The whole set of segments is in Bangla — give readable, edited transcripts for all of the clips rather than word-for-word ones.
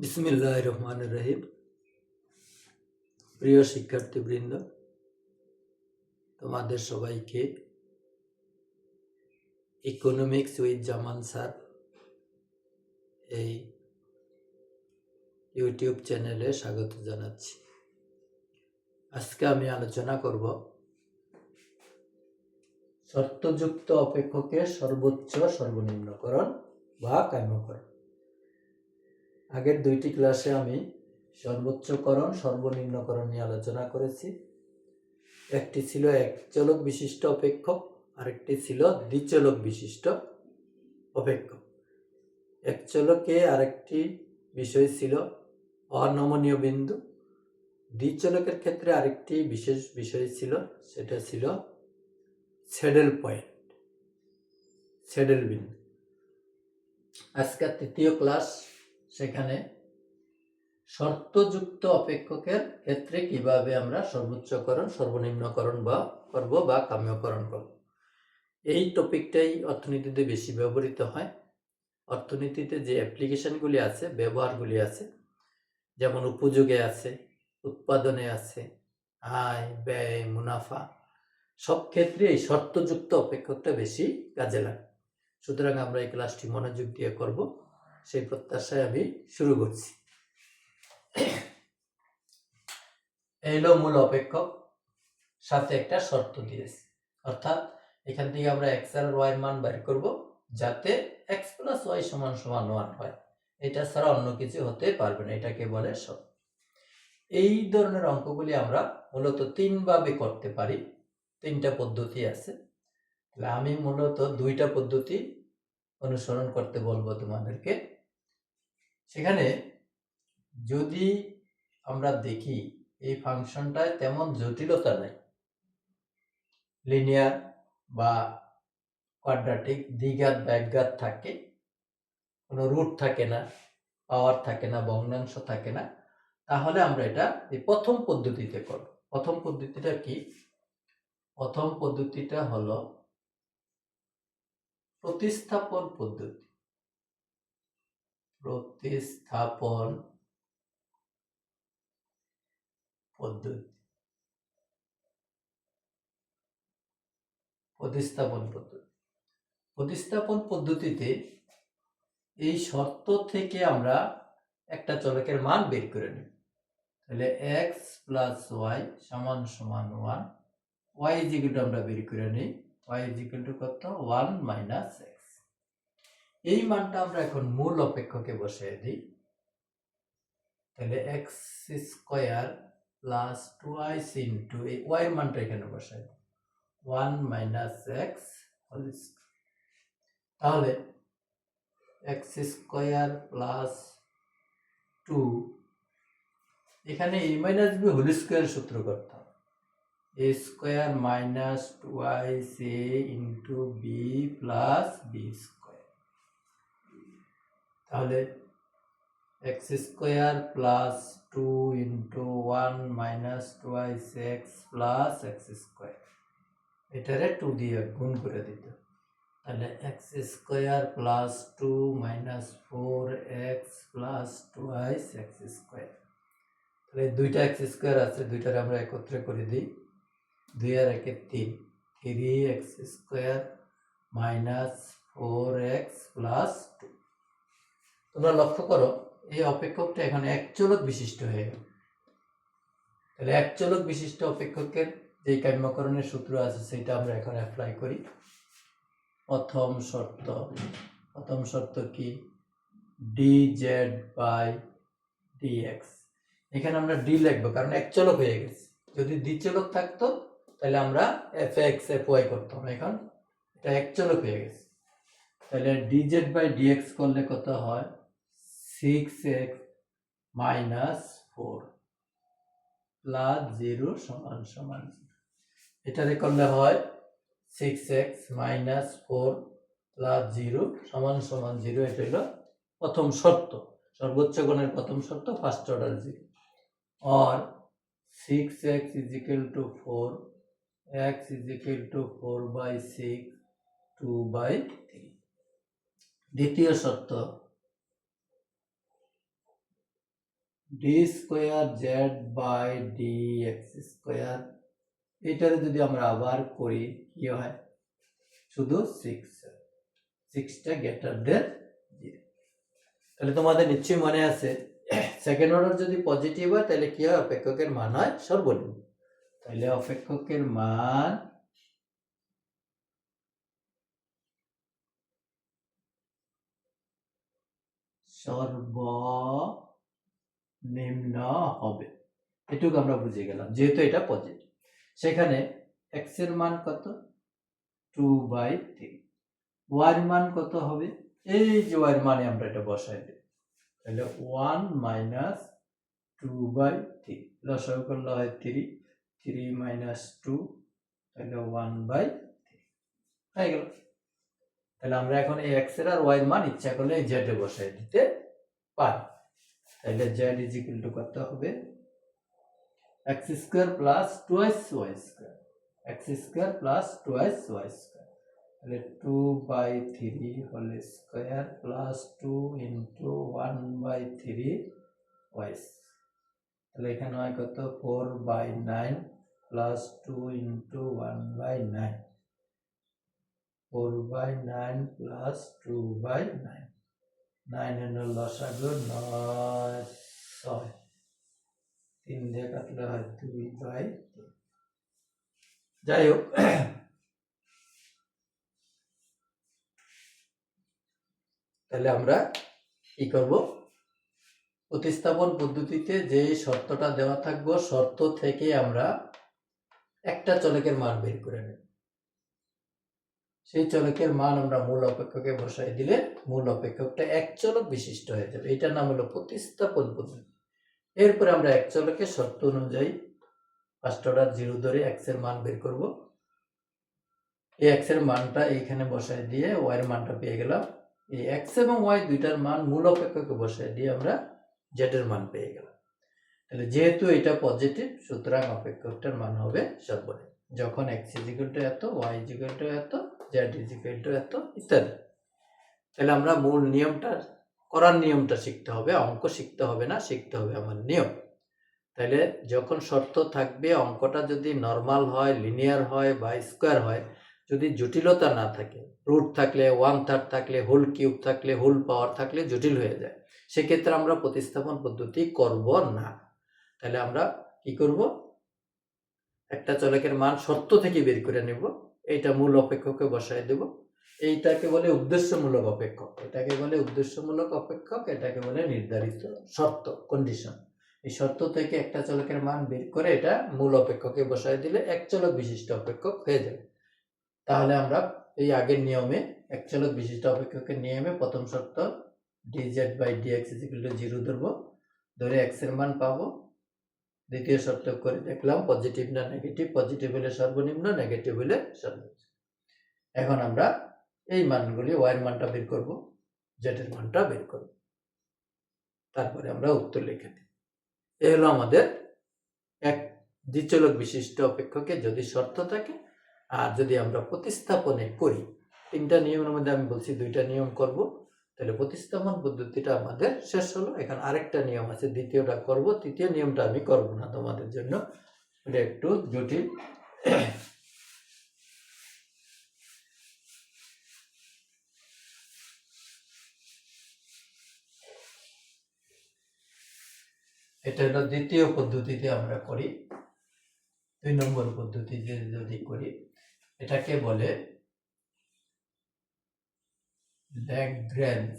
বিসমিল্লাহির রহমানির রহিম। প্রিয় শিক্ষার্থীবৃন্দ, তোমাদের সবাইকে ইকোনমিক্স উইথ জামান স্যার এই ইউটিউব চ্যানেলে স্বাগত জানাচ্ছি। আজকে আমি আলোচনা করব শর্তযুক্ত অপেক্ষকের সর্বোচ্চ সর্বনিম্নকরণ বা কাম্যকরণ। আগের দুইটি ক্লাসে আমি সর্বোচ্চকরণ সর্বনিম্নকরণ নিয়ে আলোচনা করেছি। একটি ছিল এক চলক বিশিষ্ট অপেক্ষক, আরেকটি ছিল দ্বিচলক বিশিষ্ট অপেক্ষক। এক চলকে আরেকটি বিষয় ছিল অনমনীয় বিন্দু। দ্বিচলকের ক্ষেত্রে আরেকটি বিশেষ বিষয় ছিল, সেটা ছিল স্যাডেল পয়েন্ট, স্যাডেল বিন্দু। আজকের তৃতীয় ক্লাস, সেখানে শর্তযুক্ত অপেক্ষকের ক্ষেত্রে কিভাবে আমরা সর্বোচ্চকরণ সর্বনিম্নকরণ করব বা কাম্যকরণ করব। এই টপিকটাই অর্থনীতিতে বেশি ব্যবহৃত হয়। অর্থনীতিতে যে অ্যাপ্লিকেশনগুলি আছে, ব্যবহারগুলি আছে, যেমন উপযোগে আছে, উৎপাদনে আছে, আয়, ব্যয়, মুনাফা, সব ক্ষেত্রে এই শর্তযুক্ত অপেক্ষকটা বেশি কাজে লাগে। সুতরাং আমরা এই ক্লাসটি মনোযোগ দিয়ে করব, সেই প্রত্যাশায় আমি শুরু করছি। এই হলো মূল অপেক্ষক, সাথে একটা শর্ত দিয়েছি, অর্থাৎ এখান থেকে আমরা x আর y এর মান বের করব যাতে x + y = 1 হয়। এটা ছাড়া অন্য কিছু হতে পারবে না, এটাকে বলে শর্ত। এই ধরনের অঙ্কগুলি আমরা মূলত তিন ভাবে করতে পারি, তিনটা পদ্ধতি আছে। তাহলে আমি মূলত দুইটা পদ্ধতি অনুসরণ করতে বলবো তোমাদেরকে। সেখানে যদি আমরা দেখি এই ফাংশনটায় তেমন জটিলতা নাই, লিনিয়ার বা কোয়াড্রাটিক, দ্বিঘাত ব্যাঘাত থাকে, কোনো রুট থাকে না, পাওয়ার থাকে না, ভগ্নাংশ থাকে না, তাহলে আমরা এটা এই প্রথম পদ্ধতিতে করব। প্রথম পদ্ধতিটা কি? প্রথম পদ্ধতিটা হলো প্রতিস্থাপন পদ্ধতি। প্রতিস্থাপন পদ্ধতি, প্রতিস্থাপন পদ্ধতি। প্রতিস্থাপন পদ্ধতিতে এই শর্ত থেকে আমরা একটা চলকের মান বের করে নিই। তাহলে x + y = 1, y = আমরা বের করে নিই, y = কত? 1 - x। এই মানটা আমরা এখন মূল অপেক্ষকে বসিয়ে দিই। তাহলে x² + 2y এই y এর মানটা এখানে বসাই দিই, 1 - x হোল স্কয়ার। তাহলে x² + 2, এখানে a - b হোল স্কয়ার সূত্র করতে হবে, a² - 2ic × b + b²। তাহলে x² + 2 × 1 - 2ic + x², এটারে 2 দিয়ে গুণ করে দিতে। তাহলে x² + 2 - 4x + 2ic x²। তাহলে দুইটা x² আছে, দুইটারে আমরা একত্রে করে দিই, 2 আর 1 - 3, 3x² - 4x + 2। তোমরা লক্ষ্য করো এই অপেক্ষকটা এখন এক চলক বিশিষ্ট হয়ে গেল। তাহলে এক চলক বিশিষ্ট অপেক্ষকের যে কাম্যকরণের সূত্র আছে সেটা আমরা এখন অ্যাপ্লাই করি। প্রথম শর্ত কি? dz/dx। এখানে আমরা d লিখবো কারণ এক চলক হয়ে গেছে। যদি দ্বিচলক থাকতো তাহলে আমরা fx fy করতাম, এখন এটা এক চলক হয়ে গেছে। তাহলে dz/dx করলে কত হয়? 6x - 4 + 0 = 0। এটারে করলে হয় 6x - 4 + 0 = 0। এটা হলো প্রথম শর্ত, সর্বোচ্চ গণের প্রথম শর্ত, ফার্স্ট অর্ডার 0। আর 6x = 4, x = 4/6, 2/3। দ্বিতীয় শর্ত, d square z by d x square, এটারে যদি আমরা আবার করি কি হয়, শুধু 6টা গ্রেটার দেন 0। তাহলে তোমাদের নিশ্চয়ই মনে আছে সেকেন্ড অর্ডার যদি পজিটিভ হয় তাহলে কি হয়, অপেক্ষকের মান হয় সর্বনিম্ন। তাহলে অপেক্ষকের মান সর্বনিম্ন হবে, এটুকু আমরা বুঝে গেলাম যেহেতু এটা পজিটিভ। সেখানে এক্স এর মান কত, 2/3। ওয়াই এর মান কত হবে, এই যে ওয়াই এর মানে আমরা এটা বসাই দিই, তাহলে 1 - 2/3, লসাগু করলে হয় 3, 3 - 2, তাহলে 1/3 হয়ে গেল। তাহলে আমরা এখন এই এক্স এর আর ওয়াই এর মান ইচ্ছা করলে এই জেড এ বসাই দিতে পারি। তাহলে জেড ইজ ইকুয়াল টু কত হবে, x square plus 2x y square, x square plus 2x y square, তাহলে 2/3 whole square plus 2 into 1/3 y, তাহলে এখানে হয় কত, 4/9 প্লাস 2 ইন্টু 1/9, 4/9 প্লাস 2/9, 9 এর লসাগু 9, 6, 3 দিয়ে কাটলে হয় 2/3। যাই হোক, তাহলে আমরা কি করব, প্রতিস্থাপন পদ্ধতিতে যে শর্তটা দেওয়া থাকবে শর্ত থেকে আমরা একটা চলকের মান বের করে নেব। সেই চলকের মান আমরা মূল অপেক্ষকে বসাই দিলে মূল অপেক্ষকটা এক চলক বিশিষ্ট হয়ে যাবে, এটার নাম হলো প্রতিস্থাপন পদ্ধতি। এরপরে আমরা এক চলকের শর্ত অনুযায়ী ফার্স্ট অর্ডার 0 ধরে এক্স এর মান বের করব। এই এক্স এর মানটা এইখানে বসাই দিয়ে ওয়াই এর মানটা পেয়ে গেলাম। এই এক্স এবং ওয়াই দুইটার মান মূল অপেক্ষকে বসাই দিয়ে আমরা জেড এর মান পেয়ে গেলাম। তাহলে যেহেতু এটা পজিটিভ, সুতরাং অপেক্ষকটার মান হবে সর্বনিম্ন যখন এক্স ইজ ইকুয়াল টু এত, ওয়াই ইজ ইকুয়াল টু এত, জেড ইজ ইকুয়াল টু এত ইত্যাদি। তাহলে আমরা মূল নিয়মটা করার নিয়মটা শিখতে হবে, অঙ্ক শিখতে হবে না, শিখতে হবে আমার নিয়ম। তাহলে যখন শর্ত থাকবে অঙ্কটা যদি নর্মাল হয়, লিনিয়ার হয় বা স্কোয়ার হয়, যদি জটিলতা না থাকে, রুট থাকলে, 1/3 থাকলে, হোল কিউব থাকলে, হোল পাওয়ার থাকলে জটিল হয়ে যায়, সেক্ষেত্রে আমরা প্রতিস্থাপন পদ্ধতি করব না। তাহলে আমরা কি করব, একটা চলকের মান শর্ত থেকে বের করে নেব, এইটা মূল অপেক্ষকে বসায় দেব। এইটাকে বলে উদ্দেশ্যমূলক অপেক্ষক, এটাকে বলে উদ্দেশ্যমূলক অপেক্ষক, এটাকে বলে নির্ধারিত শর্ত, কন্ডিশন। এই শর্ত থেকে একটা চলকের মান বের করে এটা মূল অপেক্ষকে বসায় দিলে এক চলক বিশিষ্ট অপেক্ষক হয়ে যাবে। তাহলে আমরা এই আগের নিয়মে এক চলক বিশিষ্ট অপেক্ষকের নিয়মে প্রথম শর্ত dz by dx is equal to 0 ধরবো, ধরে x এর মান পাবো। দ্বিতীয় শর্ত করে দেখলাম পজিটিভ না নেগেটিভ, পজিটিভ হলে সর্বনিম্ন, নেগেটিভ হলে সর্বোচ্চ। এখন আমরা এই মানগুলি y এর মানটা বের করব, z এর মানটা বের করব, তারপরে আমরা উত্তর লিখে দিই। এই হলো আমাদের এক দ্বিচলক বিশিষ্ট অপেক্ষকে যদি শর্ত থাকে আর যদি আমরা প্রতিস্থাপনে করি, তিনটা নিয়মের মধ্যে আমি বলছি দুইটা নিয়ম করব, তাহলে প্রতিস্থাপন পদ্ধতিটা আমাদের শেষ হলো। এখন আরেকটা নিয়ম আছে, দ্বিতীয়টা করব, তৃতীয় নিয়মটা আমি করব না তোমাদের জন্য, এটা একটু জটিল। এটা হলো দ্বিতীয় পদ্ধতিতে আমরা করি। 2 নম্বর পদ্ধতিতে যদি করি, এটাকে বলে ল্যাগ্রেঞ্জ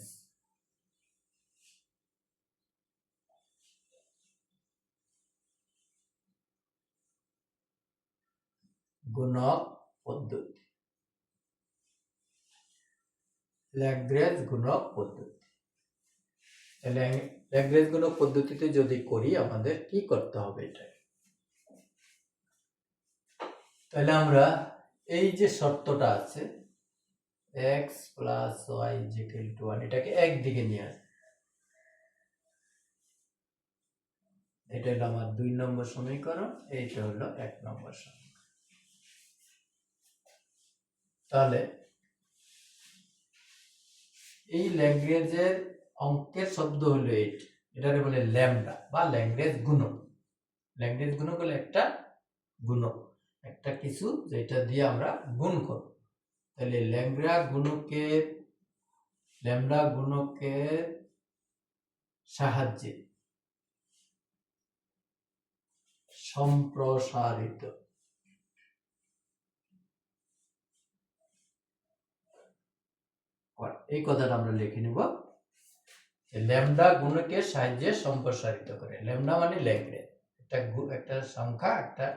গুণক পদ্ধতি, ল্যাগ্রেঞ্জ গুণক পদ্ধতি। ল্যাগ্রেঞ্জ গুণক পদ্ধতিতে যদি করি আমাদের কি করতে হবে, এটা তাহলে আমরা এই যে শর্তটা আছে x plus y is equal two 1, এটাকে একদিকে নিয়ে আসবে। এটা হলো আমার 2 নম্বর সমীকরণ, এইটা হলো 1 নম্বর সমীকরণ। তাহলে এই ল্যাগ্রেঞ্জের অঙ্কের শব্দ হলো এটারে বলে ল্যামডা বা ল্যাগ্রেঞ্জ গুণক। ল্যাগ্রেঞ্জ গুণক হলো একটা গুণক, একটা কিছু যেটা দিয়ে আমরা গুণ করব। তাহলে ল্যামডা গুণকের সাহায্যে সম্প্রসারিত এই কথাটা আমরা লিখে নিব। ল্যামডা গুণকের সাহায্যে সম্প্রসারিত করে। ল্যামডা মানে ল্যাগ্রেঞ্জ, একটা সংখ্যা,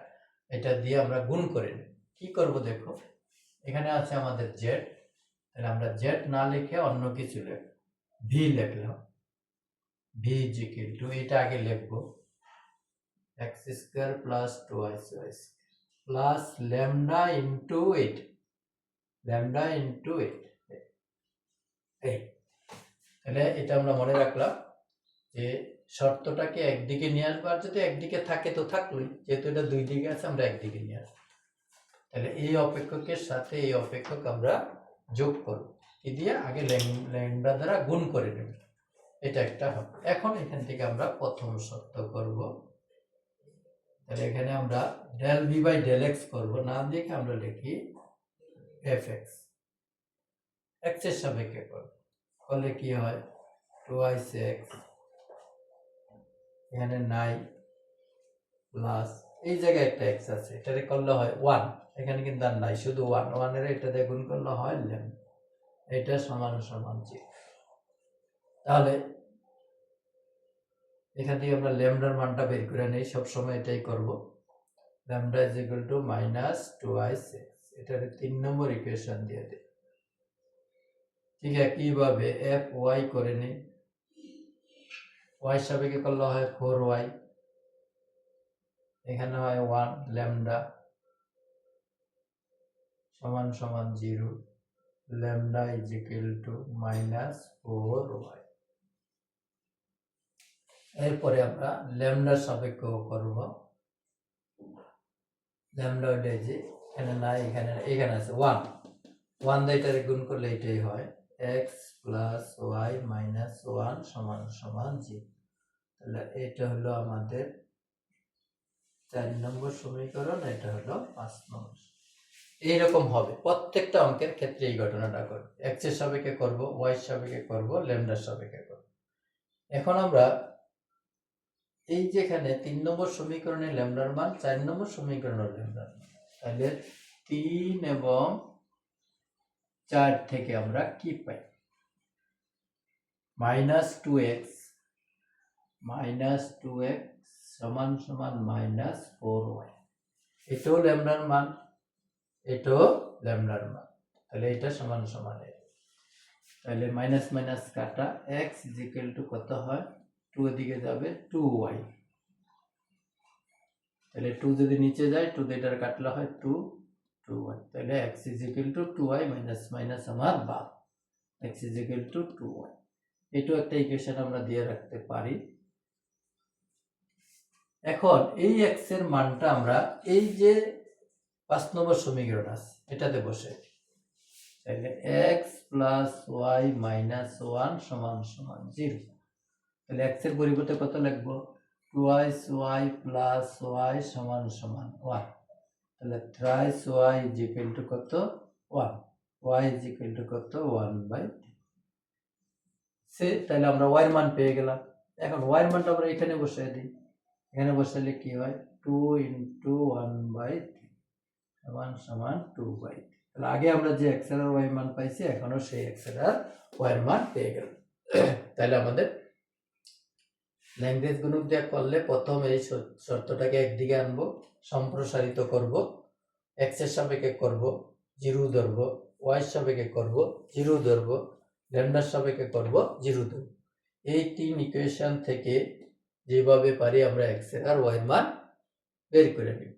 এটা দিয়ে আমরা গুণ করে নিই। কি করব দেখো, এখানে আছে আমাদের জেড, তাহলে আমরা জেড না লিখে অন্য কিছু লিখব, ভি লিখলাম। ভি ইজ ইকুয়াল টু, এটা আগে লিখবো x square plus 2y square plus lambda into 8, lambda into 8। তাহলে এটা আমরা মনে রাখলাম যে শর্তটাকে একদিকে নিয়ে আসবো, আর যদি একদিকে থাকে তো থাকলোই, যেহেতু এটা দুই দিকে আছে আমরা একদিকে নিয়ে আসবো। তাহলে এই অপেক্ষকের সাথে এই অপেক্ষক আমরা যোগ করব, কি দিয়ে, আগে ল্যামডা দ্বারা গুণ করে নেব, এটা একটা হবে। এখন এখান থেকে আমরা প্রথম শর্ত করব। তাহলে এখানে আমরা del v by del x করবো, নাম দিয়ে আমরা লিখি এফ এক্স, এক্স এর সাপেক্ষে করবো, করলে কি হয় 2y x, এখানে নাই প্লাস এই জায়গায় একটা এক্স আছে, এটারে করলে হয় 1, এখানে কিন্তু আর নাই, শুধু 1 এর এটা দিয়ে গুণ করলে হয় ল্যামডা, এটা সমান সমান 0। তাহলে এখান থেকে আমরা ল্যামডার মানটা বের করে নেই, সবসময় এটাই করব। Lambda is equal two minus 2y x, এটারে 3 নম্বর ইকুয়েশন দিয়ে দিই। ঠিক আছে, কিভাবে এফ ওয়াই করে নেই, ওয়াই সাপেক্ষে করলে হয় 4y, এখানে হয় 1 ল্যামডা সমান সমান 0, lambda is equal two minus 4y। এরপরে আমরা ল্যামডার সাপেক্ষ করব। ল্যামডা ওইটা যে এখানে নাই, এখানে আছে 1 দিয়ে এটারে গুণ করলে এটাই হয় x প্লাস y মাইনাস 1 সমান সমান 0। তাহলে এটা হলো আমাদের 4 নম্বর সমীকরণ, এটা হলো 5 নম্বর। এইরকম হবে প্রত্যেকটা অঙ্কের ক্ষেত্রে, এই ঘটনাটা করব। এক্স এর সাপেক্ষে করব, ওয়াই এর সাপেক্ষে করব, ল্যামডার সাপেক্ষে করব। এখন আমরা এই যেখানে 3 নম্বর সমীকরণে ল্যামডার মান, 4 নম্বর সমীকরণের ল্যামডার মান, তাহলে 3 এবং 4 থেকে আমরা কি পাই, মাইনাস 2x সমান সমান মাইনাস 4y, এটাও ল্যামডার মান, এটাও ল্যামডার মান, তাহলে এটা সমান সমান। তাহলে মাইনাস মাইনাস কাটা, x ইজ ইকুয়াল টু কত হয়, 2 এদিকে যাবে 2y, তাহলে 2 যদি নিচে যায় 2 দিয়ে এটা কাটলে হয় 2y, তাহলে x is equal two 2y minus minus আমার বাদ, x is equal two 2y। এটাও একটা ইকুয়েশন আমরা দিয়ে রাখতে পারি। এখন এই x এর মানটা আমরা এই যে 5 নম্বর সমীকরণ আছে এটাতে বসে, তাহলে x প্লাস y মাইনাস 1 সমান সমান 0। তাহলে x এর পরিবর্তে কত লিখবো, 2y প্লাস y সমান সমান 1, তাহলে thrice y is equal to কত 1, y is equal to কত 1/3। তাহলে আমরা y এর মান পেয়ে গেলাম। এখন y এর মানটা আমরা এখানে বসাই দিই, এখানে বসালে কি হয় 2 into 1/3 সমান সমান 2/3। তাহলে আগে আমরা যে x এর y মান পাইছি, এখনো সেই x এর y এর মান পেয়ে গেলাম। তাহলে আমাদের ল্যাগ্রেঞ্জ গুণক দিয়ে করলে প্রথম এই শর্তটাকে একদিকে আনবো, সম্প্রসারিত করব, x এর সাপেক্ষে করব 0 ধরব, y এর সাপেক্ষে করব 0 ধরব, ল্যামডার সাপেক্ষে করব 0 ধরব। এই 3 ইকুয়েশন থেকে যেভাবে পারি আমরা x এর আর y এর মান বের করে নিব।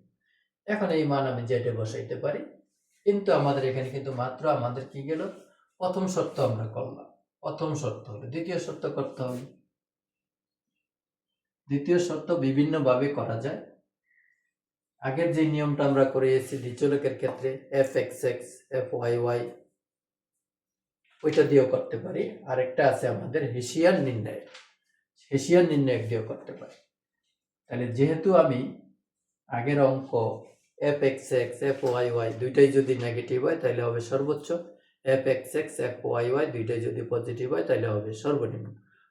এখন এই মান আমি জেডে বসাইতে পারি, কিন্তু আমাদের এখানে কিন্তু মাত্র আমাদের কি গেল, প্রথম শর্ত আমরা করলাম, প্রথম শর্ত হলো, দ্বিতীয় শর্ত করতে হবে। দ্বিতীয় শর্ত বিভিন্ন ভাবে করা যায়। আগের যে নিয়মটা আমরা করে এসেছি দ্বিচলকের ক্ষেত্রে f(x(x), f(y(y), ওইটা দিয়েও করতে পারি। আরেকটা আছে আমাদের হেসিয়ান নির্ণয়, হেসিয়ান নির্ণায়ক দিয়েও করতে পারি। তাহলে যেহেতু আমি আগের অঙ্ক f x x f y y দুইটাই যদি নেগেটিভ হয় তাহলে হবে সর্বোচ্চ, f x x f y y দুইটাই যদি পজিটিভ হয় তাহলে হবে সর্বনিম্ন।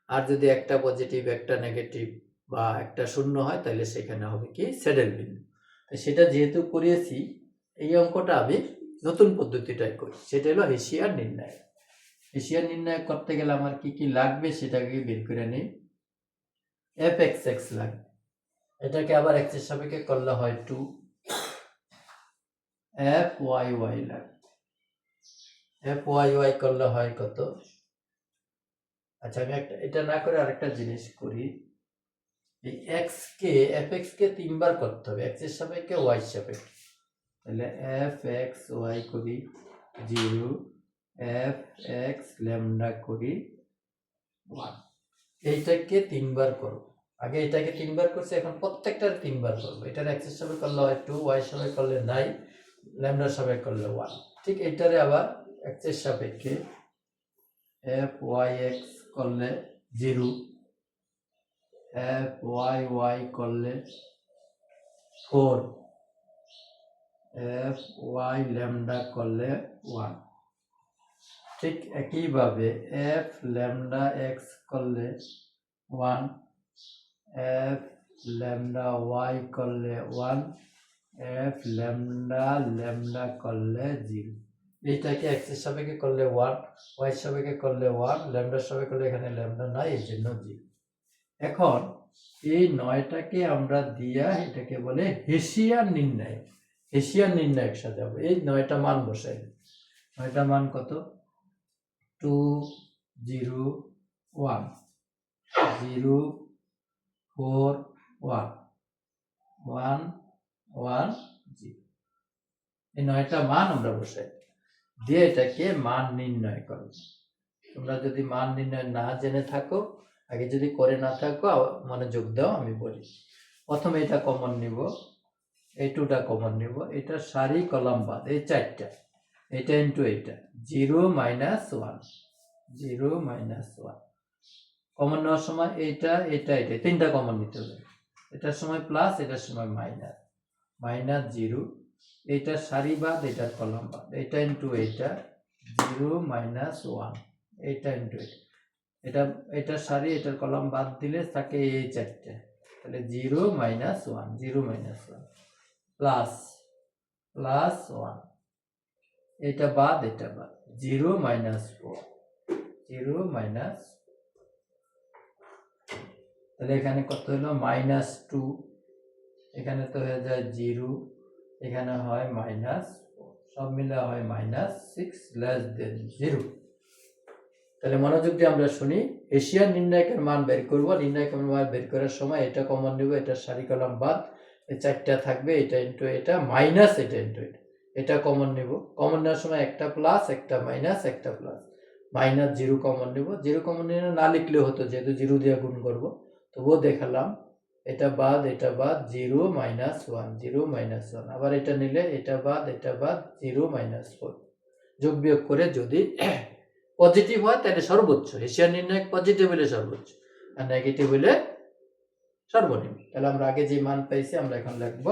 আর যদি একটা পজিটিভ একটা নেগেটিভ বা একটা শূন্য হয় তাহলে সেখানে হবে কি স্যাডেল বিন্দু। তো সেটা যেহেতু করিয়েছি, এই অঙ্কটা আমি নতুন পদ্ধতিটাই করি, সেটা হলো হেসিয়ান নির্ণায়ক। হেসিয়ান নির্ণায়ক করতে গেলে আমার কি কি লাগবে সেটাকে বের করে নিই। এফ এক্স এক্স লাগবে, এটাকে আবার এক্স এর সাপেক্ষে করলে হয় 2, এফ ওয়াই ওয়াই লাগবে, এফ ওয়াই ওয়াই করলে হয় কত। আচ্ছা আমি একটা এটা না করে আরেকটা জিনিস করি, এই এক্স কে এফ এক্স কে 3 বার করতে হবে, এক্স এর সাপেক্ষে ওয়াই এর সাপেক্ষে। তাহলে এফ এক্স ওয়াই করি 0, এফ এক্স ল্যামডা করি 1। এইটাকে 3 বার করব, আগে এটাকে 3 বার করছি, এখন প্রত্যেকটার 3 বার করব। এটার এক্স এর সাপেক্ষে করলে হয় 2, ওয়াই এর সাপেক্ষে করলে 9, ল্যামডার সাপেক্ষে করলে 1। ঠিক এটারে আবার এক্স এর সাপেক্ষে এফ ওয়াই এক্স করলে 0, এফ ওয়াই ওয়াই করলে 4, এফ ওয়াই ল্যামডা করলে 1। ঠিক একইভাবে এফ ল্যামডা এক্স করলে 1, এফ ল্যামডা ওয়াই করলে 1, এফ ল্যামডা ল্যামডা করলে 0। এইটাকে এক্স এর সাপেক্ষে করলে 1, ওয়াই এর সাপেক্ষে করলে 1, ল্যামডার সাপেক্ষে করলে এখানে ল্যামডা নাই, এর জন্য 0। এখন এই 9টাকে আমরা দিয়া এটাকে বলে হেসিয়ান নির্ণায়ক। হেসিয়ান নির্ণায়ক সাজাবো, এই 9টা মান বসাই। 9টা মান কত, 2 0 1 0 4 1 1 1 0। এই 9টা মান আমরা বসাই দিয়ে এটাকে মান নির্ণয় করব। তোমরা যদি মান নির্ণয় না জেনে থাকো, আগে যদি করে না থাকো মনোযোগ দাও, আমি বলি। প্রথমে এটা কমন নিব, এই 2টা কমন নিব, এটা সারি কলাম বাদ এই 4টা, এটা ইনটু এটা 0 1 0 1 কমন নেওয়ার সময় এটা এটা এটা 3টা কমন নিতে হবে। এটার সময় প্লাস, এটার সময় মাইনাস, মাইনাস 0, এইটার সারি বাদ এটার কলাম বাদ, এটা ইনটু এটা 0 1, এটা ইনটু এটা, এটার সারি এটার কলাম বাদ দিলে থাকে এই 4টা, তাহলে 0 1 0 1 প্লাস প্লাস 1, এটা বাদ এটা বাদ 0 4 0 তাহলে এখানে কত হলো -2, এখানে তো হয়ে যায় 0, এখানে হয় -4, সব মিলে হয় -6 0। তাহলে মনোযোগ দিয়ে আমরা শুনি, হেসিয়ান নির্ণায়কের মান বের করব। নির্ণায়কের মান বের করার সময় এটা কমন নেব, এটা সারি কলাম বাদ, এই 4টা থাকবে, এটা ইনটু এটা মাইনাস এটা ইনটু এটা, এটা কমন নেব। কমন নেওয়ার সময় একটা প্লাস একটা মাইনাস একটা প্লাস, -0 কমন নেব। 0 কমন নিয়ে না লিখলেও হতো, যেহেতু 0 দিয়ে গুণ করব, তবুও দেখালাম। এটা বাদ 0 1 0 1, আবার এটা নিলে এটা বাদ 0 4, যোগ বিয়োগ করে যদি পজিটিভ হয় তাহলে সর্বোচ্চ, হেসিয়ান নির্ণায়ক পজিটিভ হলে সর্বোচ্চ, আর নেগেটিভ হলে সর্বনিম্ন। তাহলে আমরা আগে যে মান পাইছি আমরা এখন লিখব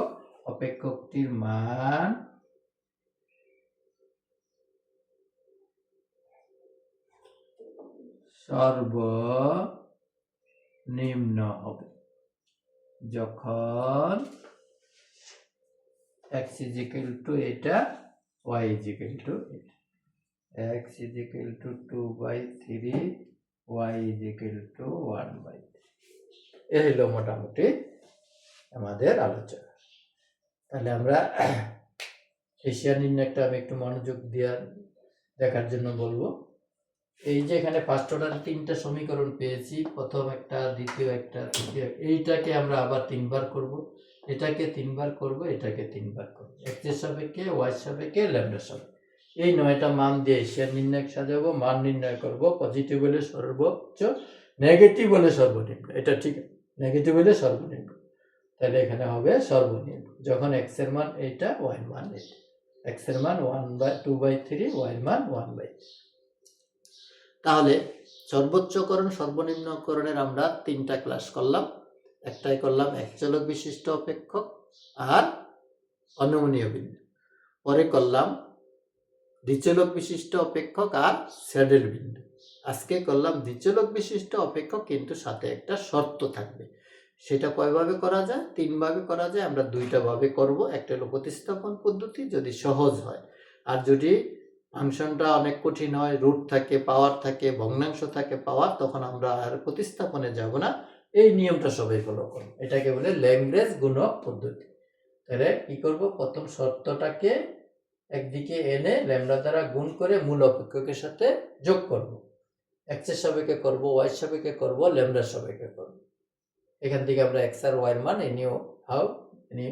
অপেক্ষকটির মান সর্বনিম্ন হবে যখন x এটা y এটা, x 2/3 y 1/3। এই হলো মোটামুটি আমাদের আলোচনা। তাহলে আমরা হেসিয়ান নির্ণায়কটা আমি একটু মনোযোগ দিয়ে দেখার জন্য বলবো। এই যে এখানে ফার্স্ট অর্ডার 3টা সমীকরণ পেয়েছি, প্রথম একটা, দ্বিতীয় একটা, তৃতীয়, এইটাকে আমরা আবার 3 বার করব, এটাকে 3 বার করব, এটাকে 3 বার করব, এক্স এর সাপেক্ষে ওয়াই এর সাপেক্ষে ল্যামডার সাপেক্ষে। এই 9টা মান দিয়ে হেসিয়ান নির্ণায়ক সাজাবো, মান নির্ণয় করব, পজিটিভ হলে সর্বোচ্চ, নেগেটিভ হলে সর্বনিম্ন। এটা ঠিক, নেগেটিভ হলে সর্বনিম্ন, তাহলে এখানে হবে সর্বনিম্ন যখন এক্স এর মান এইটা, ওয়াই এর মান এটা, এক্স এর মান 2/3, ওয়াই এর মান 1/3। তাহলে সর্বোচ্চকরণ সর্বনিম্নকরণের আমরা 3টা ক্লাস করলাম। একটাই করলাম এক চলক বিশিষ্ট অপেক্ষক আর অনমনীয় বিন্দু, পরে করলাম দ্বিচলক বিশিষ্ট অপেক্ষক আর স্যাডেল বিন্দু। আজকে করলাম দ্বিচলক বিশিষ্ট অপেক্ষক, কিন্তু সাথে একটা শর্ত থাকবে। সেটা কয়ভাবে করা যায়? 3ভাবে করা যায়। আমরা 2টা ভাবে করব। একটা হলো প্রতিস্থাপন পদ্ধতি, যদি সহজ হয়, আর যদি ফাংশনটা অনেক কঠিন হয়, রুট থাকে, পাওয়ার থাকে, ভগ্নাংশ থাকে, পাওয়ার, তখন আমরা আর প্রতিস্থাপনে যাব না। এই নিয়মটা সবাই ফলো করব। এটাকে বলে ল্যাগ্রেঞ্জ গুণক পদ্ধতি। তাহলে কি করব? প্রথম শর্তটাকে একদিকে এনে ল্যামডা দ্বারা গুণ করে মূল অপেক্ষকের সাথে যোগ করব। এক্স এর সাপেক্ষে করব, ওয়াই এর সাপেক্ষে করব, ল্যামডার সাপেক্ষে করব। এখান থেকে আমরা এক্স আর ওয়াই এর মান এনি হাউ এনি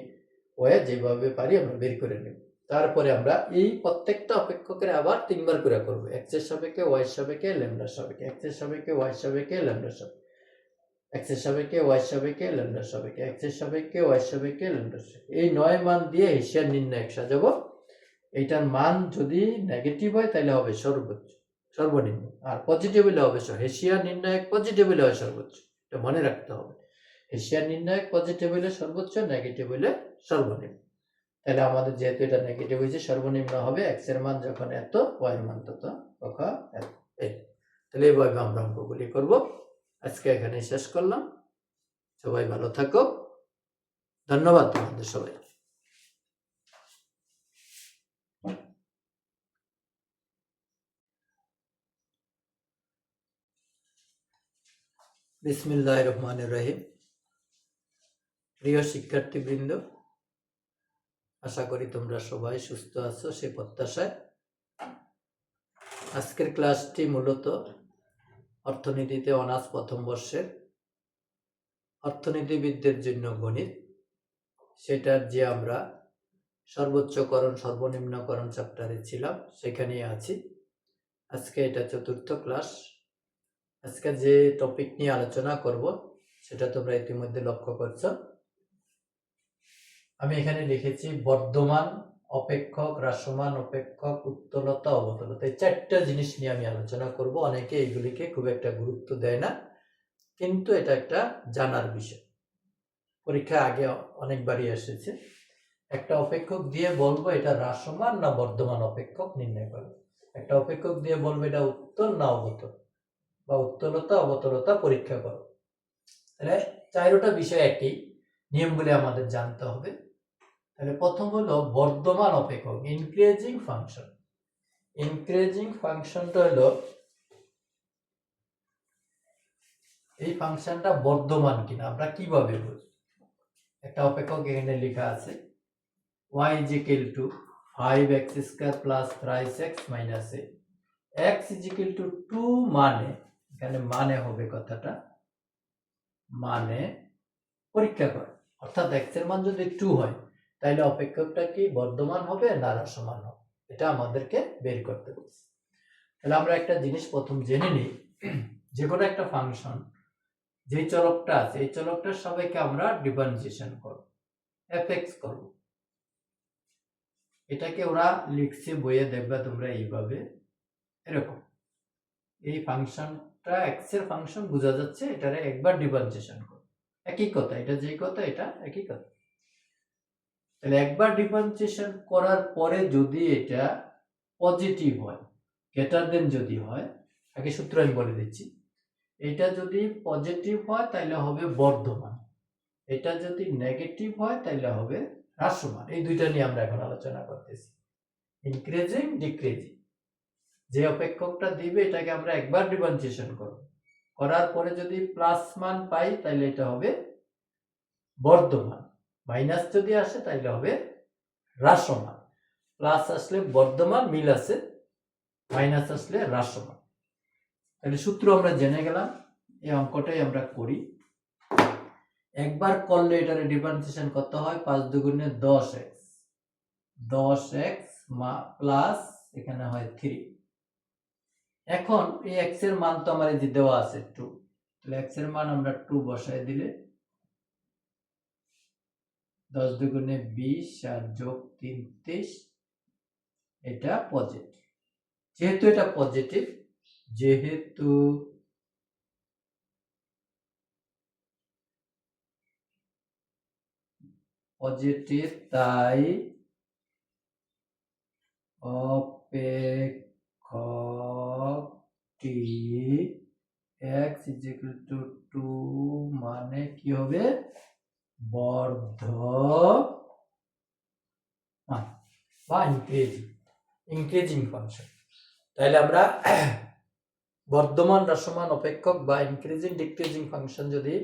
ওয়ে যেভাবে পারি আমরা বের করে নেব। তারপরে আমরা এই প্রত্যেকটা অপেক্ষকের আবার 3বার করে করব। এক্স এর সাপেক্ষে, ওয়াই এর সাপেক্ষে, ল্যামডার সাপেক্ষে, এক্স এর সাপেক্ষে, ওয়াই এর সাপেক্ষে, ল্যামডার সাপেক্ষে, এক্স এর সাপেক্ষে, ওয়াই এর সাপেক্ষে, ল্যামডার সাপেক্ষে, এক্স এর সাপেক্ষে, ওয়াই এর সাপেক্ষে, ল্যামডার সাপেক্ষে। এই 9 মান দিয়ে হিসাব নির্ণায়ক সাজাবো। এইটার মান যদি নেগেটিভ হয় তাহলে হবে সর্বোচ্চ, সর্বনিম্ন, আর পজিটিভ হলে হবে হেসিয়ার নির্ণায়ক, পজিটিভ হলে হয় সর্বোচ্চ। এটা মনে রাখতে হবে। হেসিয়ার নির্ণায়ক পজিটিভ হলে সর্বোচ্চ, নেগেটিভ হলে সর্বনিম্ন। তাহলে আমাদের যেহেতু এটা নেগেটিভ হয়েছে, সর্বনিম্ন হবে এক্স এর মান যখন এত, ওয়াই এর মান তত, তখন এত। তাহলে এইভাবে আমরা অঙ্কগুলি করব। আজকে এখানে শেষ করলাম। সবাই ভালো থাকো। ধন্যবাদ তোমাদের সবাই। বিসমিল্লাহির রহমানির রহিম। প্রিয় শিক্ষার্থীবৃন্দ, আশা করি তোমরা সবাই সুস্থ আছো সে প্রত্যাশায়। আজকের ক্লাসটি মূলত অর্থনীতিতে অনার্স প্রথম বর্ষের অর্থনীতিবিদদের জন্য গণিত, সেটার যে আমরা সর্বোচ্চকরণ সর্বনিম্নকরণ চ্যাপ্টারে ছিলাম সেখানেই আছি। আজকে এটা 4র্থ ক্লাস। আজকে যে টপিক নিয়ে আলোচনা করব সেটা তোমরা ইতিমধ্যে লক্ষ্য করছো। আমি এখানে লিখেছি বর্ধমান অপেক্ষক, হ্রাসমান অপেক্ষক, উত্তলতা, অবতলতা। এই 4টা জিনিস নিয়ে আমি আলোচনা করব। অনেকে এইগুলিকে খুব একটা গুরুত্ব দেয় না, কিন্তু এটা একটা জানার বিষয়। পরীক্ষা আগে অনেকবারই এসেছে। একটা অপেক্ষক দিয়ে বলবো এটা হ্রাসমান না বর্ধমান অপেক্ষক নির্ণয় করো। একটা অপেক্ষক দিয়ে বলবো এটা উত্তল না অবতল, বা উত্তলতা অবতলতা পরীক্ষা করো। তাহলে 4টা বিষয় একই, নিয়মগুলি আমাদের জানতে হবে। তাহলে প্রথম হলো বর্ধমান অপেক্ষক, ইনক্রিজিং ফাংশন। ইনক্রিজিং ফাংশনটা হলো এই ফাংশনটা বর্ধমান কিনা আমরা কিভাবে বুঝব? একটা অপেক্ষক এখানে লেখা আছে y is equal to 5x square plus thrice x minus a, x is equal to 2 মানে এখানে মানে হবে কথাটা মানে পরীক্ষা করে, অর্থাৎ x এর মান যদি 2 হয় তাহলে অপেক্ষকটা কি বর্ধমান হবে না হ্রাসমান হবে, এটা আমাদেরকে বের করতে বলছে। তাহলে আমরা একটা জিনিস প্রথম জেনে নিই, যে কোনো একটা ফাংশন যে চলকটা আছে এই চলকটার সাপেক্ষে আমরা ডিফারেন্সিয়েশন করব, fx করব। এটাকে ওরা লিখছে বইয়ে, দেখবে তোমরা এইভাবে, এরকম। এই ফাংশনটা x এর ফাংশন বোঝা যাচ্ছে, এটারে একবার ডিফারেন্সিয়েশন করব। একই কথা, এটা যেই কথা এটা একই কথা। তাহলে একবার ডিফারেন্সিয়েশন করার পরে যদি এটা পজিটিভ হয়, গ্রেটার দেন যদি হয়, আগে সূত্র আমি বলে দিচ্ছি, এটা যদি পজিটিভ হয় তাহলে হবে বর্ধমান, এটা যদি নেগেটিভ হয় তাহলে হবে হ্রাসমান। এই দুইটা নিয়ে আমরা এখন আলোচনা করতেছি, ইনক্রিজিং ডিক্রিজিং। যে অপেক্ষকটা দিবে এটাকে আমরা একবার ডিফারেন্সিয়েশন করব, করার পরে যদি প্লাস মান পাই তাহলে এটা হবে বর্ধমান, মাইনাস যদি আসে তাহলে হবে হ্রাসমান। প্লাস আসলে বর্ধমান মিল আছে, মাইনাস আসলে হ্রাসমান। তাহলে সূত্র আমরা জেনে গেলাম, এই অঙ্কটাই আমরা করি। একবার করলে এটারে ডিফারেন্সিয়েশন করতে হয় 5 দুগুণে 10x, 10x প্লাস এখানে হয় 3। এখন এই x এর মান তো আমার এই যে দেওয়া আছে 2, তাহলে x এর মান আমরা 2 বসায় দিলে 10 দুগুণে 20 আর যোগ 3 23, এটা পজিটিভ। যেহেতু এটা পজিটিভ, যেহেতু পজিটিভ তাই অপেক্ষকটি x = 2 মানে কি হবে বর্ধমান বা ইনক্রিজিং ফাংশন। তাহলে আমরা বর্ধমান হ্রাসমান অপেক্ষক বা ইনক্রিজিং ডিক্রিজিং ফাংশন যদি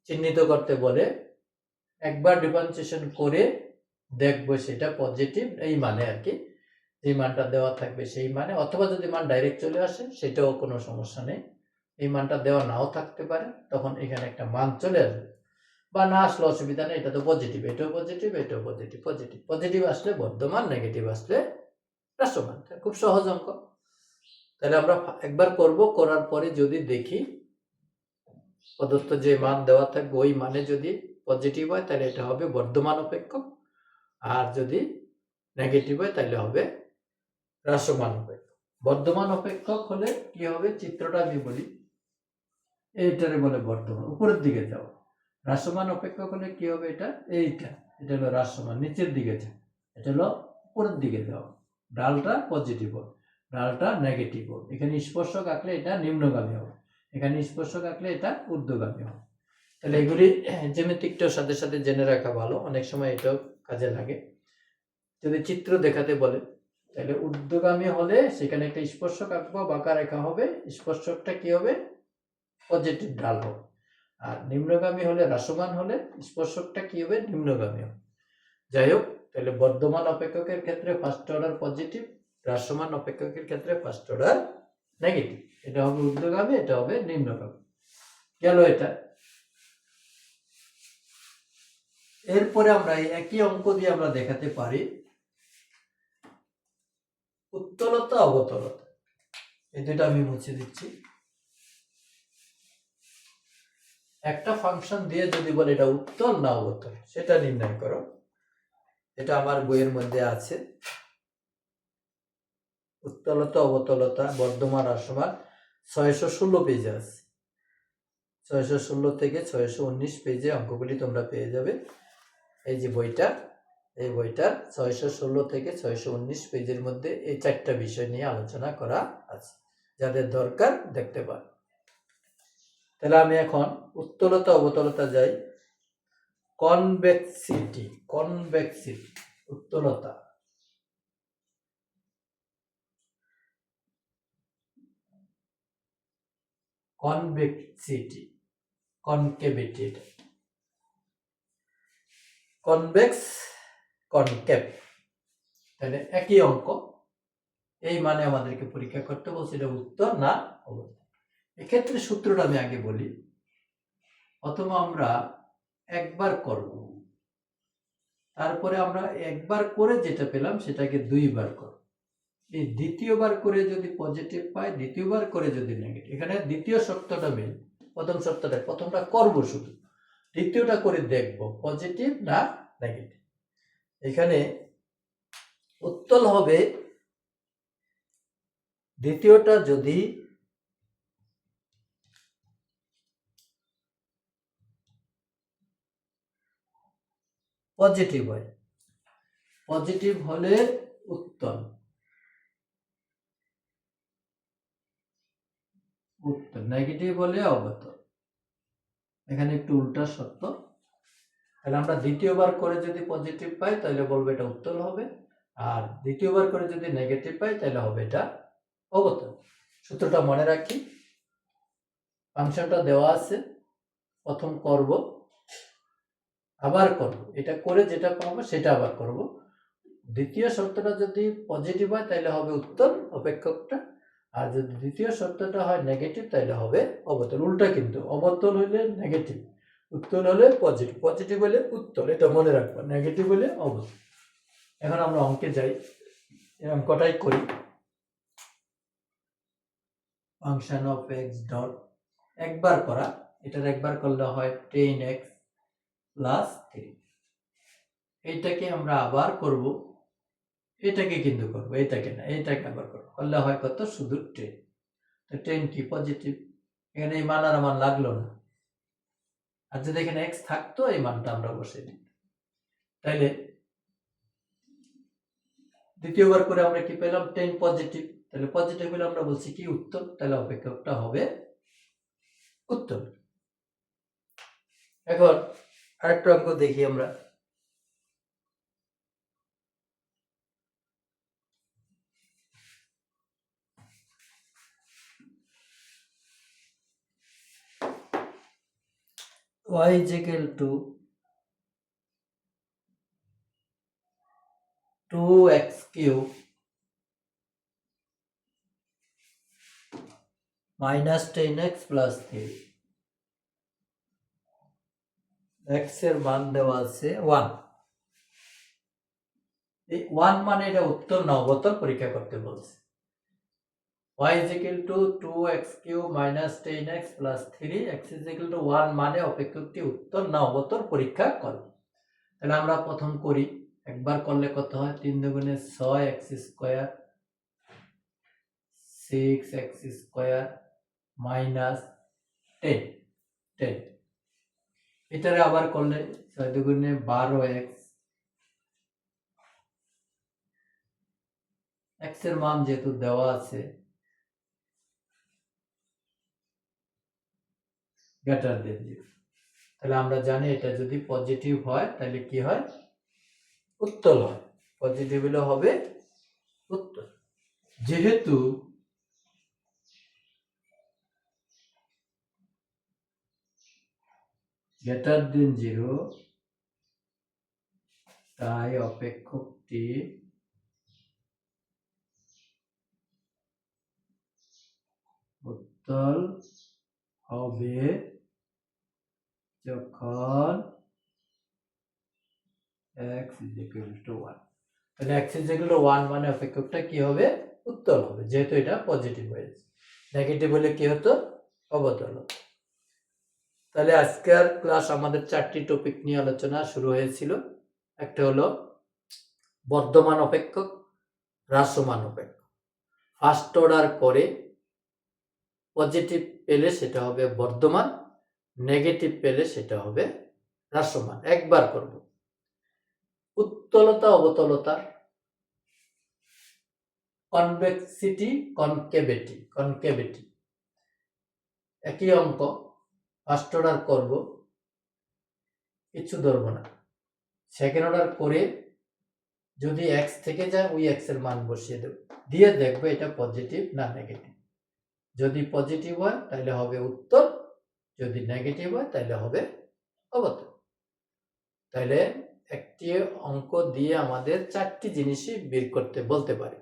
চিহ্নিত করতে বলে একবার ডিফারেন্সিয়েশন করে দেখবো সেটা পজিটিভ এই মানে আর কি, যে মানটা দেওয়া থাকবে সেই মানে, অথবা যদি মান ডাইরেক্ট চলে আসে সেটাও কোনো সমস্যা নেই, এই মানটা দেওয়া নাও থাকতে পারে, তখন এখানে একটা মান চলে আসবে, বা না আসলে অসুবিধা নেই, এটা তো পজিটিভ, এটাও পজিটিভ, এটাও পজিটিভ, পজিটিভ পজিটিভ আসলে বর্ধমান, নেগেটিভ আসলে হ্রাসমান। খুব সহজ অঙ্ক। তাহলে আমরা একবার করব, করার পরে যদি দেখি প্রদত্ত যে মান দেওয়া থাকবে ওই মানে যদি পজিটিভ হয় তাহলে এটা হবে বর্ধমান অপেক্ষক, আর যদি নেগেটিভ হয় তাহলে হবে হ্রাসমান অপেক্ষক। বর্ধমান অপেক্ষক হলে কি হবে, চিত্রটা আমি বলি, এইটারে বলে বর্ধমান, উপরের দিকে যাও। হ্রাসমান অপেক্ষক হলে কি হবে, এটা এটা হলো হ্রাসমান, নিচের দিকে যাও, এটা হলো উপরের দিকে যাও, ডালটা পজিটিভ হবে, ডালটা নেগেটিভ হবে। এখানে স্পর্শক আঁকলে এটা নিম্নগামী হবে, এখানে স্পর্শক আঁকলে এটা ঊর্ধ্বগামী হবে। তাহলে এগুলি জ্যামিতিকটার সাথে সাথে জেনে রাখা ভালো, অনেক সময় এটাও কাজে লাগে। যদি চিত্র দেখাতে বলে তাহলে ঊর্ধ্বগামী হলে সেখানে একটা স্পর্শক আঁকবো, বাঁকা রেখা হবে, স্পর্শকটা কি হবে পজিটিভ ঢাল হবে। আর নিম্নগামী হলে, হ্রাসমান হলে স্পর্শকটা কি হবে নিম্নগামী হবে। যাই হোক, তাহলে বর্ধমান অপেক্ষকের ক্ষেত্রে ফার্স্ট অর্ডার পজিটিভ, হ্রাসমান অপেক্ষকের ক্ষেত্রে ফার্স্ট অর্ডার নেগেটিভ, এটা হবে ঊর্ধ্বগামী, এটা হবে নিম্নগামী। গেল এটা। এরপরে আমরা এই একই অঙ্ক দিয়ে আমরা দেখাতে পারি উত্তলতা অবতলতা। এই দুটো আমি মুছে দিচ্ছি। একটা ফাংশন দিয়ে যদি বলে এটা উত্তল না অবতল সেটা নির্ণয় করো, এটা আমার বইয়ের মধ্যে আছে। উত্তলতা অবতলতা বর্ধমান হ্রাসমান 616 পেজে আছে, 616 থেকে 619 পেজে অঙ্কগুলি তোমরা পেয়ে যাবে। এই যে বইটা, এই বইটার 616 থেকে 619 পেজের মধ্যে এই চারটা বিষয় নিয়ে আলোচনা করা আছে, যাদের দরকার দেখতে পান। তাহলে আমি এখন উত্তলতা অবতলতা যাই। Convexity, উত্তলতা, convexity, concavity, convex concave, তাহলে একই অঙ্ক, এই মানে আমাদেরকে পরীক্ষা করতে বলছে এটা উত্তর না অবতল। এক্ষেত্রে সূত্রটা আমি আগে বলি, প্রথমে আমরা একবার করব, তারপরে আমরা একবার করে যেটা পেলাম সেটাকে দুইবার করব, এই দ্বিতীয়বার করে যদি পজিটিভ পাই, দ্বিতীয়বার করে যদি নেগেটিভ, এখানে দ্বিতীয় শর্তটা মেন, প্রথম শর্তটা, প্রথমটা করব শুধু, দ্বিতীয়টা করে দেখব পজিটিভ না নেগেটিভ। এখানে উত্তল হবে দ্বিতীয়টা যদি পজিটিভ হয়, পজিটিভ হলে উত্তল, নেগেটিভ হলে অবতল। এখানে একটু উল্টা শর্ত। তাহলে আমরা দ্বিতীয়বার করে যদি পজিটিভ পাই তাহলে বলবো এটা উত্তল হবে, আর দ্বিতীয়বার করে যদি নেগেটিভ পাই তাহলে হবে এটা অবতল। সূত্রটা মনে রাখি, ফাংশনটা দেওয়া আছে, প্রথম করব, আবার করব, এটা করে যেটা পাবো সেটা আবার করব, দ্বিতীয় শর্তটা যদি পজিটিভ হয় তাহলে হবে উত্তল অপেক্ষকটা, আর যদি দ্বিতীয় শর্তটা হয় নেগেটিভ তাহলে হবে অবতল। উল্টা কিন্তু, অবতল হলে নেগেটিভ, উত্তল হলে পজিটিভ, পজিটিভ হলে উত্তল, এটা মনে রাখবো, নেগেটিভ হলে অবতল। এখন আমরা অঙ্কে যাই, অঙ্কটাই করি। ফাংশন অফ এক্স ডট একবার করা, এটার একবার করলে হয় 10x প্লাস 3, এইটাকে আমরা আবার করব, এটাকে কিন্তু করবো, এটাকে না, এটাকে আবার করবো, করলে হয় কত শুধু 10, তো 10 কি পজিটিভ, এখানে এই মান আর মান লাগলো না, আর যদি এখানে x থাকতো এই মানটা আমরা বসে দিই, তাহলে দ্বিতীয়বার করে আমরা কি পেলাম 10 পজিটিভ, তাহলে পজিটিভ হলে আমরা বলছি কি উত্তর, তাহলে অপেক্ষকটা হবে উত্তর। এখন আরেকটা অঙ্ক দেখি আমরা। y is equal to 2x cube minus 10x plus 3, x এর মান দেওয়া আছে 1। এই 1 মানে এটা উত্তর না অবতল পরীক্ষা করতে বলছে। y is equal to 2x cube minus 10x plus 3, x is equal to 1 মানে অপেক্ষকটি উত্তর না অবতল পরীক্ষা করে। তাহলে আমরা প্রথম করি, একবার করলে কত হয়, 3 দুগুণে 6x square 6x square minus 10, এটারে আবার করলে 6 দুগুণে 12x, x এর মান যেহেতু দেওয়া আছে গ্রেটার দেন 0, তাহলে আমরা জানি এটা যদি পজিটিভ হয় তাহলে কি হয়, উত্তর হয়। পজিটিভ হলে হবে উত্তর। যেহেতু গ্রেটার দেন 0 তাই অপেক্ষকটি উত্তল হবে যখন x is equal to 1। তাহলে x is equal to 1 মানে অপেক্ষকটা কি হবে, উত্তল হবে, যেহেতু এটা পজিটিভ হয়েছে। নেগেটিভ হলে কি হতো, অবতল হতো। তাহলে আজকের ক্লাস আমাদের 4টি টপিক নিয়ে আলোচনা শুরু হয়েছিল। একটা হলো বর্ধমান অপেক্ষক, হ্রাসমান অপেক্ষক। ফার্স্ট অর্ডার করে পজিটিভ পেলে সেটা হবে বর্ধমান, নেগেটিভ পেলে সেটা হবে হ্রাসমান। একবার করব। উত্তলতা অবতলতার, কনভেক্সিটি কনকেভিটি একই অঙ্ক। ফার্স্ট অর্ডার করব, কিছু ধরবো না। সেকেন্ড অর্ডার করে যদি x থেকে যায় ওই x এর মান বসিয়ে দেব, দিয়ে দেখবো এটা পজিটিভ না নেগেটিভ। যদি পজিটিভ হয় তাহলে হবে উত্তর, যদি নেগেটিভ হয় তাহলে হবে অবতল। তাহলে একটি অঙ্ক দিয়ে আমাদের 4টি জিনিসই বের করতে বলতে পারে,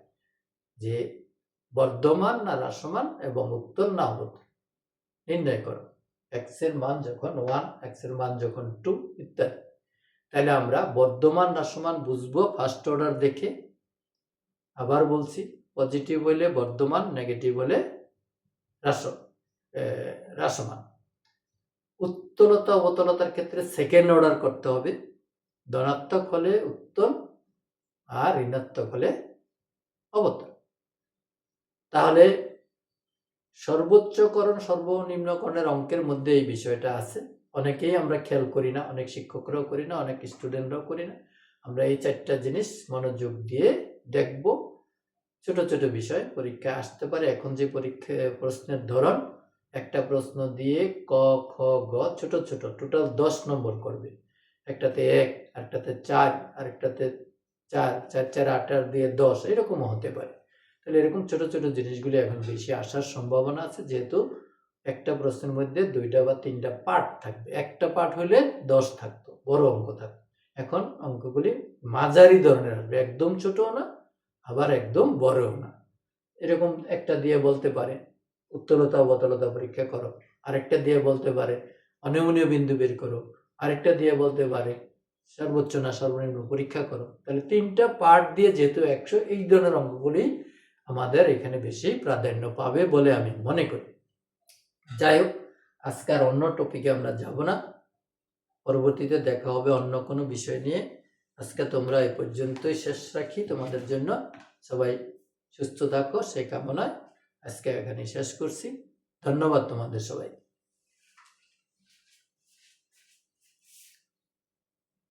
যে বর্ধমান না হ্রাসমান এবং উত্তল না অবতল নির্ণয় করো। x এর মান যখন 1, x এর মান যখন 2 ইত্যাদি। তাহলে আমরা বর্ধমান হ্রাসমান বুঝবো ফার্স্ট অর্ডার দেখে। আবার বলছি, পজিটিভ হলে বর্ধমান, নেগেটিভ হলে হ্রাসমান। উত্তলতা অবতলতার ক্ষেত্রে সেকেন্ড অর্ডার করতে হবে। ধনাত্মক হলে উত্তল আর ঋণাত্মক হলে অবতল। তাহলে সর্বোচ্চকরণ সর্বনিম্নকরণের অঙ্কের মধ্যে এই বিষয়টা আছে। অনেকেই আমরা খেয়াল করি না, অনেক শিক্ষকরাও করি না, অনেক স্টুডেন্টরাও করি না। আমরা এই 4টা জিনিস মনোযোগ দিয়ে দেখব। ছোট ছোট বিষয় পরীক্ষায় আসতে পারে। এখন যে প্রশ্নের ধরন, একটা প্রশ্ন দিয়ে ক, খ, গ ছোট ছোট টোটাল 10 নম্বর করবে। একটাতে 1, আরেকটাতে 4, আরেকটাতে 4, 4, 4, 8 আর দিয়ে 10, এরকমও হতে পারে। তাহলে এরকম ছোট ছোট জিনিসগুলি এখন বেশি আসার সম্ভাবনা আছে, যেহেতু একটা প্রশ্নের মধ্যে 2টা বা 3টা পার্ট থাকবে। একটা পার্ট হলে 10 থাকতো, বড় অঙ্ক থাকতো। এখন অঙ্কগুলি মাঝারি ধরনের আসবে, একদম ছোটও না আবার একদম বড়ও না। এরকম একটা দিয়ে বলতে পারে উত্তলতা অবতলতা পরীক্ষা করো, আরেকটা দিয়ে বলতে পারে অনমনীয় বিন্দু বের করো, আরেকটা দিয়ে বলতে পারে সর্বোচ্চ না সর্বনিম্ন পরীক্ষা করো। তাহলে 3টা পার্ট দিয়ে যেহেতু 100, এই ধরনের অঙ্কগুলি আমাদের এখানে বেশি প্রাধান্য পাবে বলে আমি মনে করি। যাই হোক, আজকে আর অন্য টপিকে আমরা যাব না, পরবর্তীতে দেখা হবে অন্য কোনো বিষয় নিয়ে। আজকে তোমরা এই পর্যন্তই শেষ রাখি তোমাদের জন্য। সবাই সুস্থ থাকো সেই কামনায় আজকে এখানে শেষ করছি। ধন্যবাদ তোমাদের সবাই।